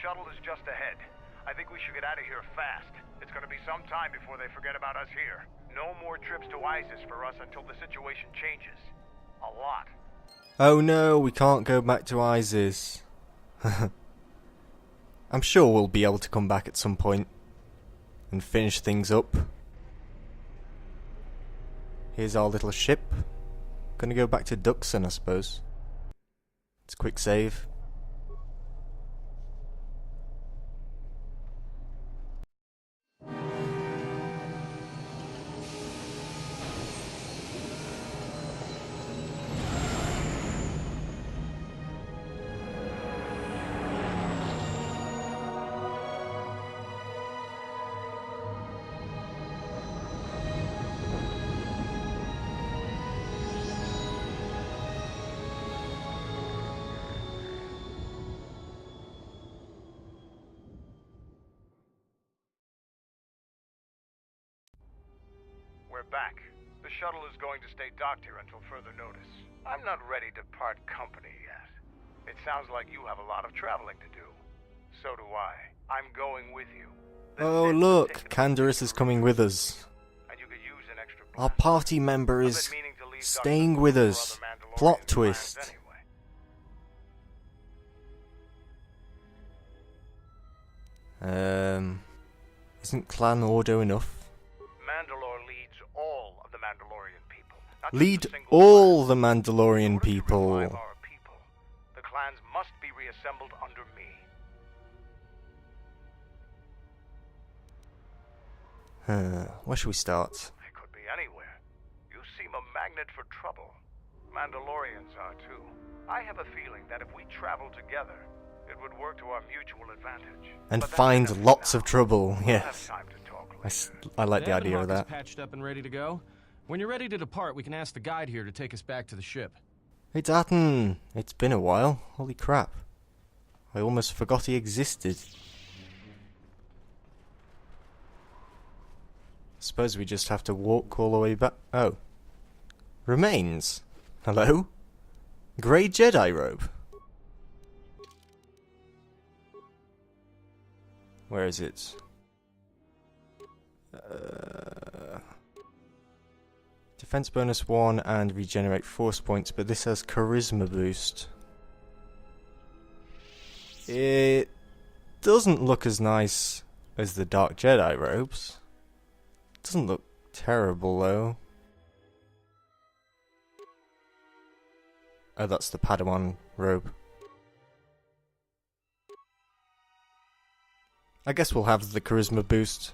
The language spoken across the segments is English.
shuttle is just ahead. I think we should get out of here fast. It's gonna be some time before they forget about us here. No more trips to Iziz for us until the situation changes. A lot. Oh no, we can't go back to Iziz. I'm sure we'll be able to come back at some point and finish things up. Here's our little ship. Gonna go back to Duxon, I suppose. It's a quick save. We're back. The shuttle is going to stay docked here until further notice. I'm not ready to part company yet. It sounds like you have a lot of traveling to do. So do I. I'm going with you. Oh look, Candaris is coming with us. And you could use an extra Our party member is staying with us. Plot twist. Isn't Clan Ordo enough? Mandalore leads all of the Mandalorian people. Lead all the Mandalorian people. The clans must be reassembled under me. Where should we start? It could be anywhere. You seem a magnet for trouble. Mandalorians are too. I have a feeling that if we travel together, it would work to our mutual advantage. And find lots of trouble, yes. I like the idea of that. Patched up and ready to go. When you're ready to depart, we can ask the guide here to take us back to the ship. Hey Darton, it's been a while. Holy crap. I almost forgot he existed. Suppose we just have to walk all the way back. Oh. Remains. Hello? Grey Jedi robe. Where is it? Defense bonus 1 and regenerate force points, but this has charisma boost. It doesn't look as nice as the Dark Jedi robes. Doesn't look terrible though. Oh, that's the Padawan robe. I guess we'll have the charisma boost.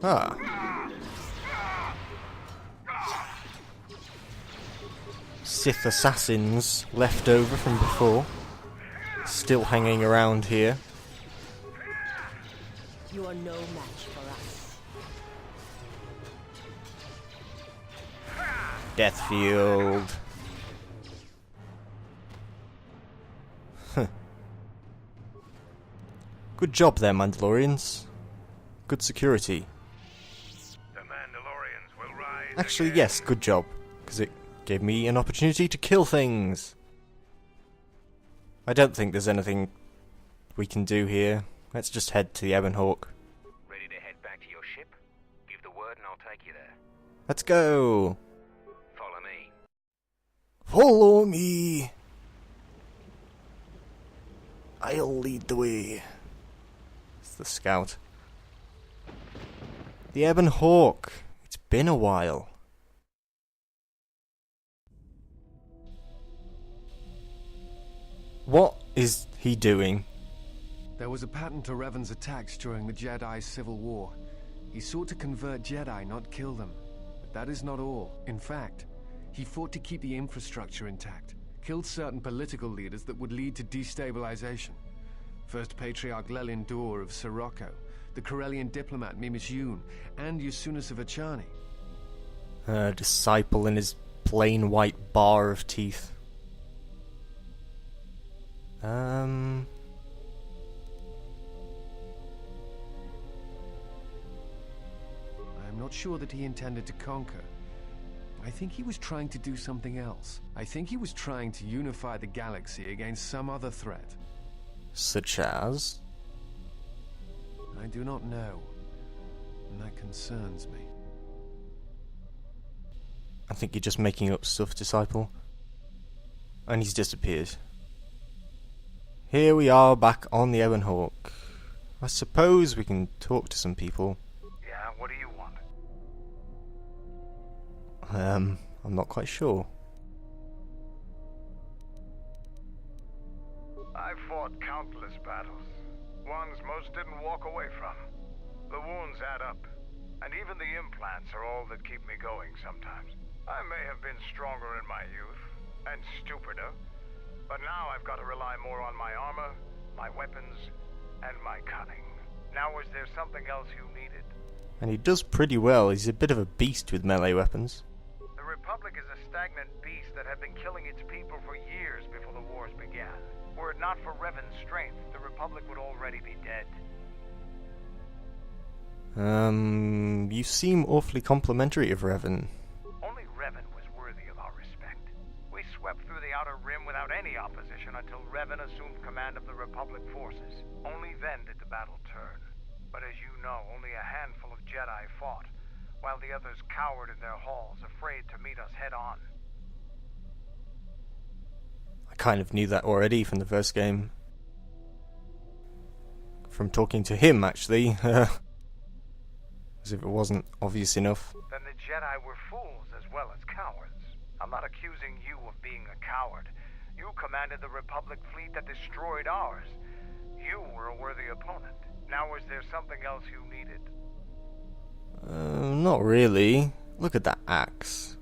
Ah. Sith assassins left over from before. Still hanging around here. You are no match for us. Deathfield. Good job there, Mandalorians. Good security. The Mandalorians will rise Actually, again. yes, good job. Because it gave me an opportunity to kill things. I don't think there's anything we can do here. Let's just head to the Ebon Hawk. Ready to head back to your ship? Give the word and I'll take you there. Let's go! Follow me. Follow me! I'll lead the way. It's the scout. The Ebon Hawk. It's been a while. What is he doing? There was a pattern to Revan's attacks during the Jedi Civil War. He sought to convert Jedi, not kill them. But that is not all. In fact, he fought to keep the infrastructure intact, killed certain political leaders that would lead to destabilization. First Patriarch Lelin Dur of Sirocco, the Corellian diplomat Mimis Yoon, and Yusunas of Achani. A disciple in his plain white bar of teeth. Um... I'm not sure that he intended to conquer. I think he was trying to do something else. I think he was trying to unify the galaxy against some other threat. Such as? I do not know. And that concerns me. I think you're just making up stuff, Disciple. And he's disappeared. Here we are back on the Ebon Hawk. I suppose we can talk to some people. Yeah, what do you want? I'm not quite sure. I fought countless battles. Ones most didn't walk away from. The wounds add up. And even the implants are all that keep me going sometimes. I may have been stronger in my youth, and stupider, but now I've got to rely more on my armor, my weapons, and my cunning. Now is there something else you needed? And he does pretty well. He's a bit of a beast with melee weapons. The Republic is a stagnant beast that had been killing its people for years before the wars began. Were it not for Revan's strength, the Republic would already be dead. You seem awfully complimentary of Revan. Only Revan was worthy of our respect. We swept through the Outer Rim without any opposition until Revan assumed command of the Republic forces. Only then did the battle turn. But as you know, only a handful of Jedi fought, while the others cowered in their halls, afraid to meet us head-on. I kind of knew that already from the first game. From talking to him, actually. As if it wasn't obvious enough. Then the Jedi were fools as well as cowards. I'm not accusing you of being a coward. You commanded the Republic fleet that destroyed ours. You were a worthy opponent. Now is there something else you needed? Not really. Look at that axe.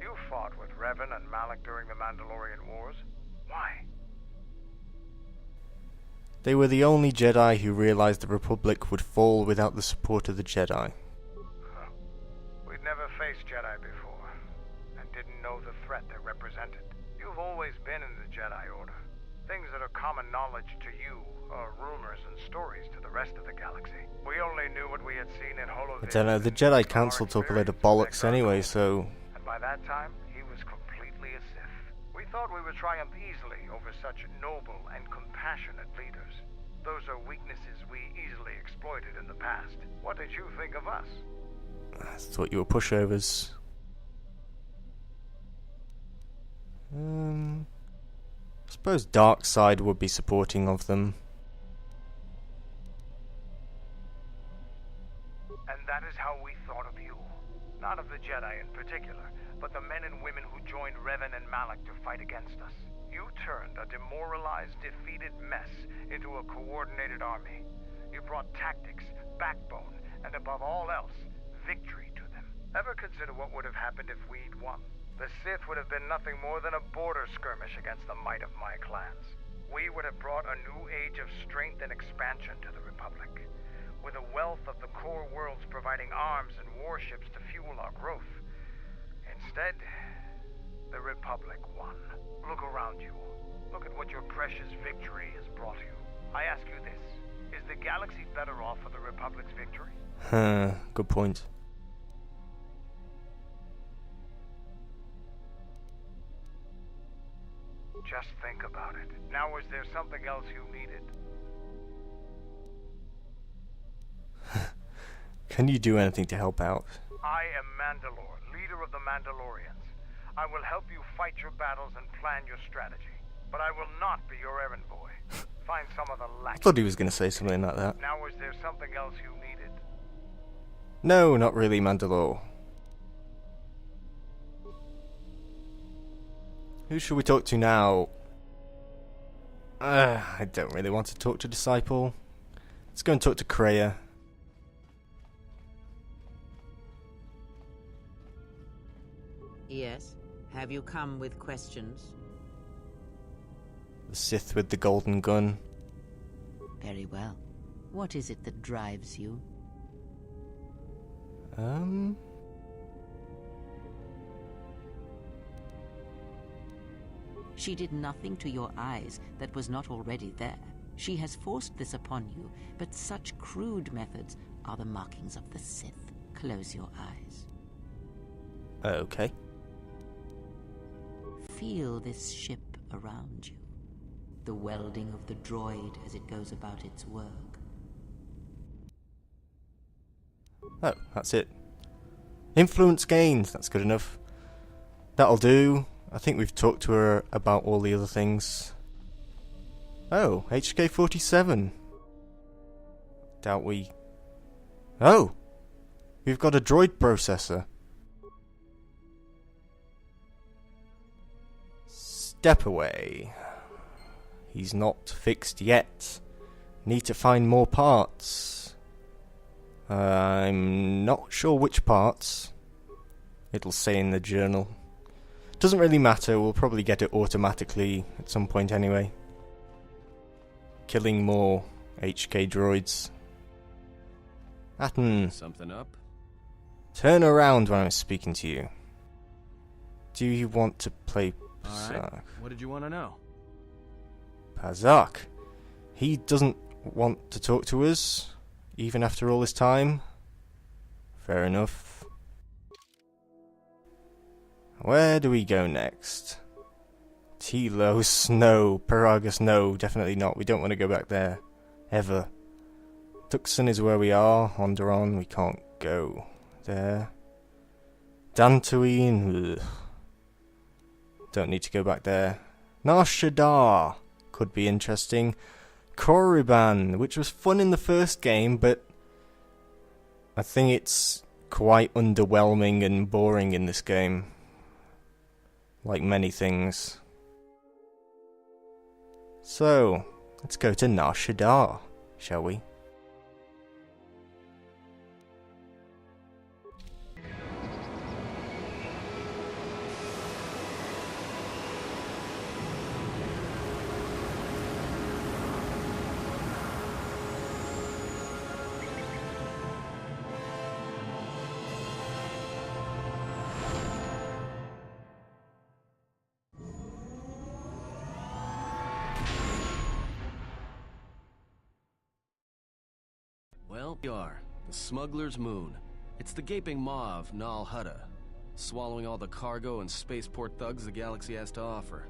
You fought with Revan and Malak during the Mandalorian Wars. Why? They were the only Jedi who realized the Republic would fall without the support of the Jedi. Huh. We'd never faced Jedi before, and didn't know the threat they represented. You've always been in the Jedi Order. Things that are common knowledge to you are rumors and stories to the rest of the galaxy. We only knew what we had seen in Holo. I don't know, the Jedi Council talk a load of bollocks anyway, so... And by that time, he was completely a Sith. We thought we would triumph easily over such noble and compassionate leaders. Those are weaknesses we easily exploited in the past. What did you think of us? I thought you were pushovers. I suppose Darkseid would be supporting of them. And that is how we thought of you. Not of the Jedi in particular, but the men and women who joined Revan and Malak to fight against us. You turned a demoralized, defeated mess into a coordinated army. You brought tactics, backbone, and above all else, victory to them. Ever consider what would have happened if we'd won? The Sith would have been nothing more than a border skirmish against the might of my clans. We would have brought a new age of strength and expansion to the Republic, with a wealth of the core worlds providing arms and warships to fuel our growth. Instead, the Republic won. Look around you. Look at what your precious victory has brought you. I ask you this. Is the galaxy better off for the Republic's victory? Good point. Just think about it. Now is there something else you needed? Can you do anything to help out? I am Mandalore, leader of the Mandalorians. I will help you fight your battles and plan your strategy. But I will not be your errand boy. Find some of the I lackeys. thought he was going to say something like that. Now is there something else you needed? No, not really, Mandalore. Who should we talk to now? I don't really want to talk to Disciple. Let's go and talk to Kreia. Yes. Have you come with questions? The Sith with the golden gun. Very well. What is it that drives you? She did nothing to your eyes that was not already there. She has forced this upon you, but such crude methods are the markings of the Sith. Close your eyes. Okay. Feel this ship around you. The welding of the droid as it goes about its work. Oh, that's it. Influence gained. That's good enough. That'll do. I think we've talked to her about all the other things. Oh, HK-47. Doubt we... Oh! We've got a droid processor. Step away. He's not fixed yet. Need to find more parts. I'm not sure which parts. It'll say in the journal. Doesn't really matter, we'll probably get it automatically at some point anyway. Killing more HK droids. Atten, Something up? turn around when I'm speaking to you. Do you want to play Alright. Pazak? What did you want to know? Pazak. He doesn't want to talk to us, even after all this time. Fair enough. Where do we go next? Telos, no. Paragus, no. Definitely not. We don't want to go back there. Ever. Tucson is where we are. Onderon, we can't go there. Dantooine, ugh. Don't need to go back there. Nar Shaddaa could be interesting. Korriban, which was fun in the first game, but I think it's quite underwhelming and boring in this game. Like many things. So, let's go to Nar Shaddaa, shall we? Well, we are. The Smuggler's Moon. It's the gaping maw of Nar Shaddaa, swallowing all the cargo and spaceport thugs the galaxy has to offer.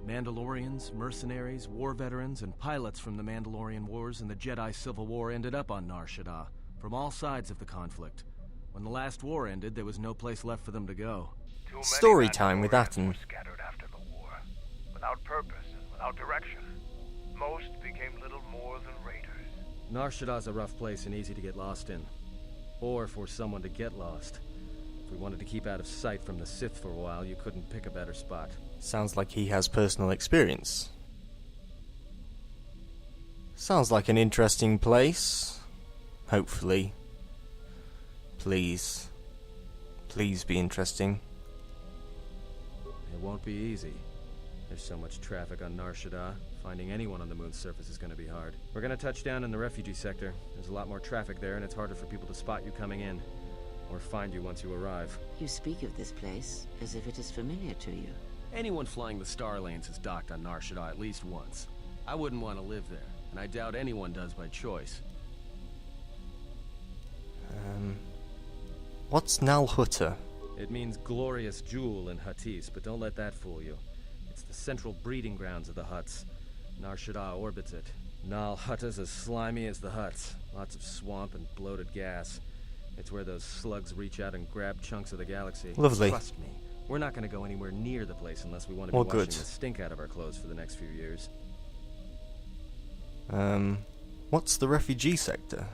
Mandalorians, mercenaries, war veterans, and pilots from the Mandalorian Wars and the Jedi Civil War ended up on Nar Shaddaa, from all sides of the conflict. When the last war ended, there was no place left for them to go. Too many Story time with Mandalorians Atten. were scattered after the war, without purpose and without direction. Most became little more than raiders. Nar Shaddaa's a rough place and easy to get lost in. Or for someone to get lost. If we wanted to keep out of sight from the Sith for a while, you couldn't pick a better spot. Sounds like he has personal experience. Sounds like an interesting place. Hopefully. Please. Please be interesting. It won't be easy. There's so much traffic on Nar Shaddaa. Finding anyone on the moon's surface is going to be hard. We're going to touch down in the refugee sector. There's a lot more traffic there, and it's harder for people to spot you coming in. Or find you once you arrive. You speak of this place as if it is familiar to you. Anyone flying the Star Lanes has docked on Nar Shaddaa at least once. I wouldn't want to live there, and I doubt anyone does by choice. What's Nal Hutta? It means glorious jewel in Huttese, but don't let that fool you. It's the central breeding grounds of the Hutts. Nar Shaddaa orbits it. Nal Hutta's as slimy as the Hutts. Lots of swamp and bloated gas. It's where those slugs reach out and grab chunks of the galaxy. Lovely. Trust me, we're not going to go anywhere near the place unless we want to be Well, washing good. the stink out of our clothes for the next few years. What's the refugee sector?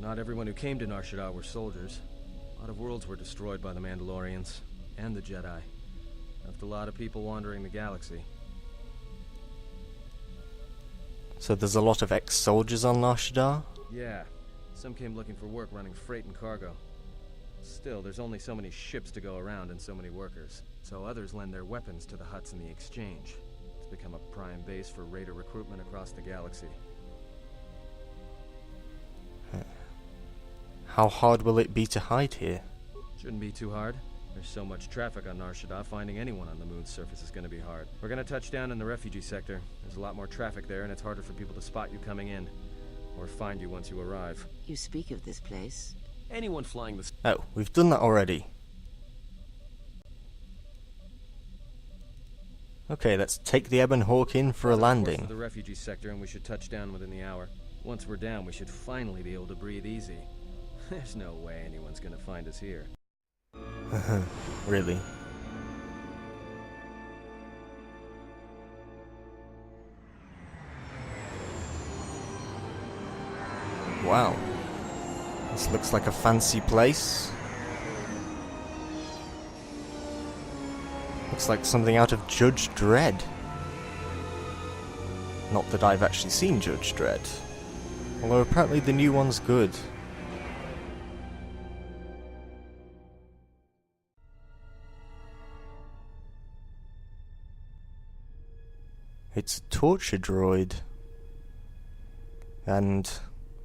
Not everyone who came to Nar Shaddaa were soldiers. A lot of worlds were destroyed by the Mandalorians and the Jedi. Left a lot of people wandering the galaxy. So there's a lot of ex-soldiers on Nar Shaddaa? Yeah, some came looking for work running freight and cargo. Still, there's only so many ships to go around and so many workers. So others lend their weapons to the Hutts in the exchange. It's become a prime base for raider recruitment across the galaxy. How hard will it be to hide here? Shouldn't be too hard. There's so much traffic on Nar Shaddaa, finding anyone on the moon's surface is going to be hard. We're going to touch down in the refugee sector. There's a lot more traffic there, and it's harder for people to spot you coming in. Or find you once you arrive. You speak of this place. Anyone flying the... Oh, we've done that already. Okay, let's take the Ebon Hawk in for a landing. The refugee sector, and we should touch down within the hour. Once we're down, we should finally be able to breathe easy. There's no way anyone's going to find us here. Really? Wow. This looks like a fancy place. Looks like something out of Judge Dredd. Not that I've actually seen Judge Dredd. Although apparently the new one's good. It's a torture droid. And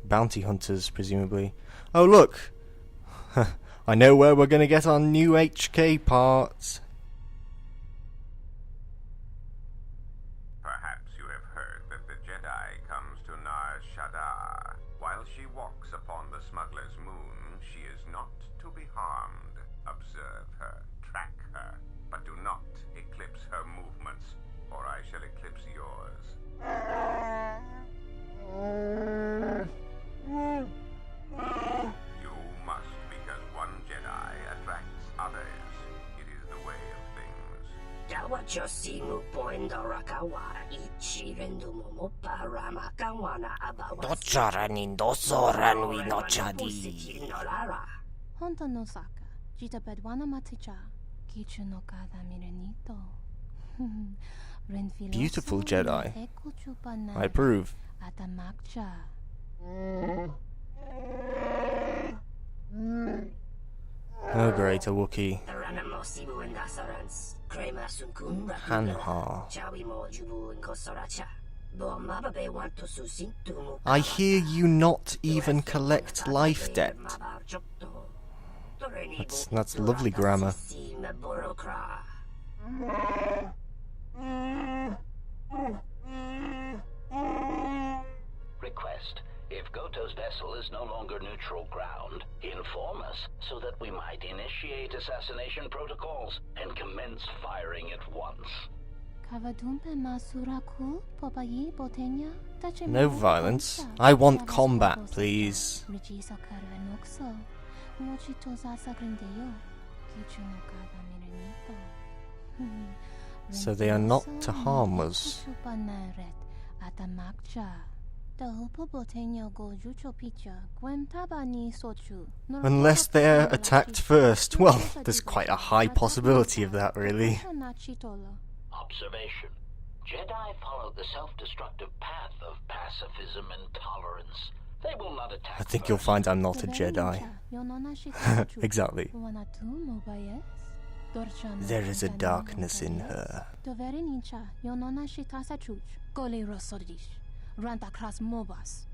bounty hunters, presumably. Oh, look! I know where we're gonna get our new HK parts. Perhaps you have heard that the Jedi comes to Nar Shaddaa. While she walks upon the smuggler's moon, she is not to be harmed. Observe her, track her, but do not eclipse her movements, or I shall eclipse yours. You must, because one Jedi attracts others. It is the way of things. Beautiful Jedi. I approve. Oh great, a Wookiee. Hanha. I hear you not even collect life debt. That's lovely grammar. Request. If KotOR's vessel is no longer neutral ground, inform us so that we might initiate assassination protocols and commence firing at once. No violence. I want combat, please. So they are not to harm us. Unless they're attacked first. Well, there's quite a high possibility of that, really. Observation. Jedi follow the self-destructive path of pacifism and tolerance. They will not attack. I think you'll find I'm not a Jedi. Exactly. There is a darkness in her. Ranta Kras Mobas.